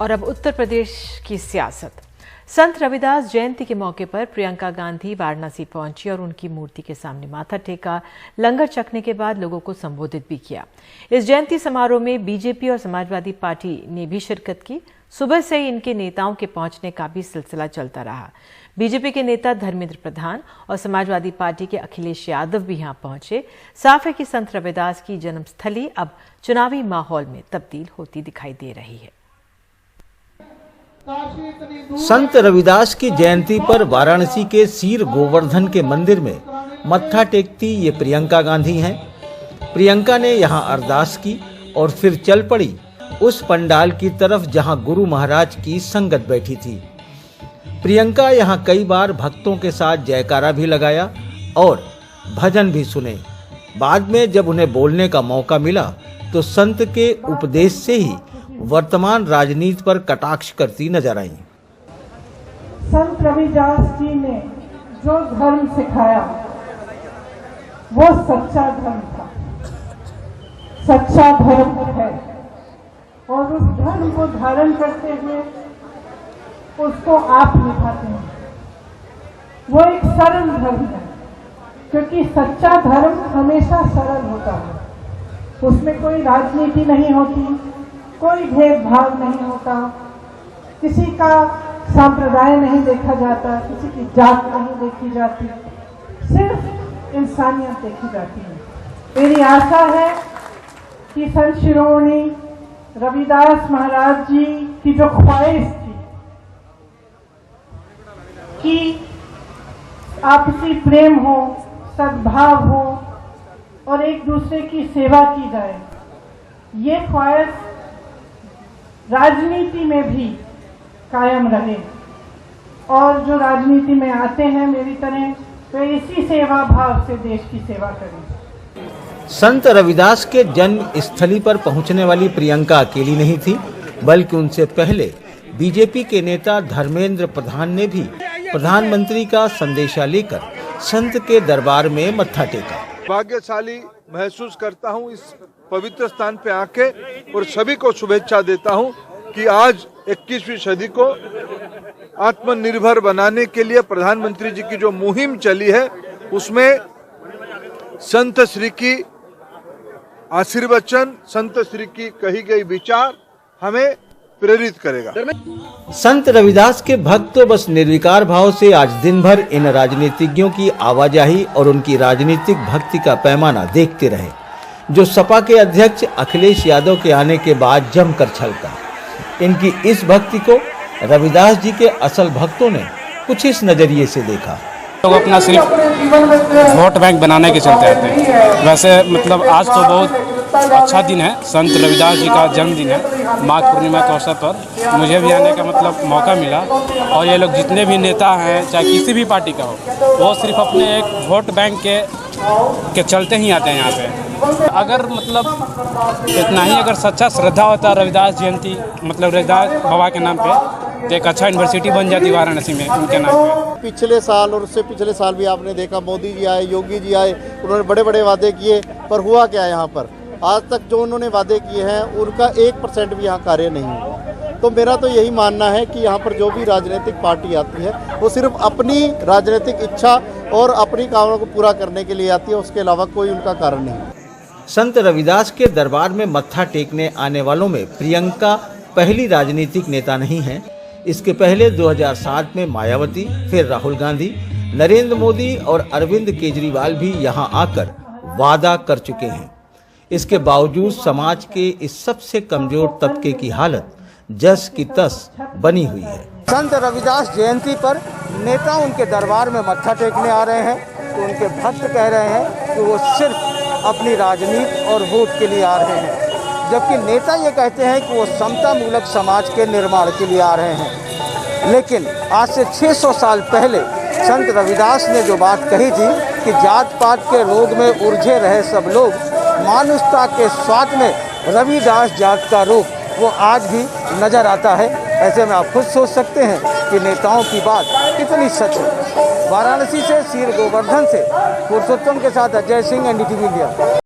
और अब उत्तर प्रदेश की सियासत। संत रविदास जयंती के मौके पर प्रियंका गांधी वाराणसी पहुंची और उनकी मूर्ति के सामने माथा टेका। लंगर चखने के बाद लोगों को संबोधित भी किया। इस जयंती समारोह में बीजेपी और समाजवादी पार्टी ने भी शिरकत की। सुबह से ही इनके नेताओं के पहुंचने का भी सिलसिला चलता रहा। बीजेपी के नेता धर्मेंद्र प्रधान और समाजवादी पार्टी के अखिलेश यादव भी यहां पहुंचे। साफ है कि संत रविदास की जन्मस्थली अब चुनावी माहौल में तब्दील होती दिखाई दे रही है। संत रविदास की जयंती पर वाराणसी के सीर गोवर्धन के मंदिर में मत्था टेकती ये प्रियंका गांधी हैं। प्रियंका ने यहां अरदास की और फिर चल पड़ी उस पंडाल की तरफ जहां गुरु महाराज की संगत बैठी थी। प्रियंका यहां कई बार भक्तों के साथ जयकारा भी लगाया और भजन भी सुने। बाद में जब उन्हें बोलने का मौका मिला तो संत के उपदेश से ही वर्तमान राजनीति पर कटाक्ष करती नजर आई। संत रविदास जी ने जो धर्म सिखाया वो सच्चा धर्म था, सच्चा धर्म है और उस धर्म को धारण करते हुए उसको आप निभाते हैं। वो एक सरल धर्म है क्योंकि सच्चा धर्म हमेशा सरल होता है। उसमें कोई राजनीति नहीं होती, कोई भेदभाव नहीं होता, किसी का संप्रदाय नहीं देखा जाता, किसी की जात नहीं देखी जाती, सिर्फ इंसानियत देखी जाती है। मेरी आशा है कि संत शिरोमणि रविदास महाराज जी की जो ख्वाहिश थी कि आपसी प्रेम हो, सद्भाव हो और एक दूसरे की सेवा की जाए, ये ख्वाहिश राजनीति में भी कायम रहे और जो राजनीति में आते हैं मेरी तरह वे इसी सेवा भाव से देश की सेवा करें। संत रविदास के जन्म स्थली पर पहुंचने वाली प्रियंका अकेली नहीं थी, बल्कि उनसे पहले बीजेपी के नेता धर्मेंद्र प्रधान ने भी प्रधानमंत्री का संदेशा लेकर संत के दरबार में मत्था टेका। भाग्यशाली महसूस करता हूं इस पवित्र स्थान पे आके और सभी को शुभेच्छा देता हूं कि आज 21वीं सदी को आत्मनिर्भर बनाने के लिए प्रधानमंत्री जी की जो मुहिम चली है उसमें संत श्री की आशीर्वचन, संत श्री की कही गई विचार हमें प्रेरित करेगा। संत रविदास के भक्त तो बस निर्विकार भाव से आज दिन भर इन राजनीतिज्ञों की आवाजाही और उनकी राजनीतिक भक्ति का पैमाना देखते रहे, जो सपा के अध्यक्ष अखिलेश यादव के आने के बाद जमकर छलका। इनकी इस भक्ति को रविदास जी के असल भक्तों ने कुछ इस नजरिए से देखा। लोग अपना सिर्फ वोट बैंक बनाने के चलते आते हैं। वैसे मतलब आज तो बहुत अच्छा दिन है, संत रविदास जी का जन्मदिन है। माघ पूर्णिमा के अवसर पर मुझे भी आने का मतलब मौका मिला और ये लोग जितने भी नेता हैं चाहे किसी भी पार्टी का हो, वो सिर्फ अपने एक वोट बैंक के चलते ही आते हैं यहाँ पे। अगर मतलब इतना ही अगर सच्चा श्रद्धा होता रविदास जयंती मतलब रविदास बाबा के नाम पे, तो एक अच्छा यूनिवर्सिटी बन जाती वाराणसी में उनके नाम पे। पिछले साल और उससे पिछले साल भी आपने देखा मोदी जी आए, योगी जी आए, उन्होंने बड़े बड़े वादे किए, पर हुआ क्या यहाँ पर? आज तक जो उन्होंने वादे किए हैं उनका 1% भी यहाँ कार्य नहीं हुआ। तो मेरा तो यही मानना है कि यहाँ पर जो भी राजनीतिक पार्टी आती है वो सिर्फ अपनी राजनीतिक इच्छा और अपनी कामों को पूरा करने के लिए आती है, उसके अलावा कोई उनका कारण नहीं। संत रविदास के दरबार में मत्था टेकने आने वालों में प्रियंका पहली राजनीतिक नेता नहीं है। इसके पहले 2007 में मायावती, फिर राहुल गांधी, नरेंद्र मोदी और अरविंद केजरीवाल भी यहां आकर वादा कर चुके हैं। इसके बावजूद समाज के इस सबसे कमजोर तबके की हालत जस की तस बनी हुई है। संत रविदास जयंती पर नेता उनके दरबार में मत्था टेकने आ रहे हैं तो उनके भक्त कह रहे हैं कि वो सिर्फ अपनी राजनीति और वोट के लिए आ रहे हैं, जबकि नेता ये कहते हैं कि वो समता मूलक समाज के निर्माण के लिए आ रहे हैं। लेकिन आज से 600 साल पहले संत रविदास ने जो बात कही थी कि जात पात के रोग में उलझे रहे सब लोग, मानुषता के स्वाद में रविदास जात का रूप वो आज भी नजर आता है। ऐसे में आप खुद सोच सकते हैं कि नेताओं की बात कितनी सच है। वाराणसी से सीर गोवर्धन से पुरुषोत्तम के साथ अजय सिंह, NDTV इंडिया।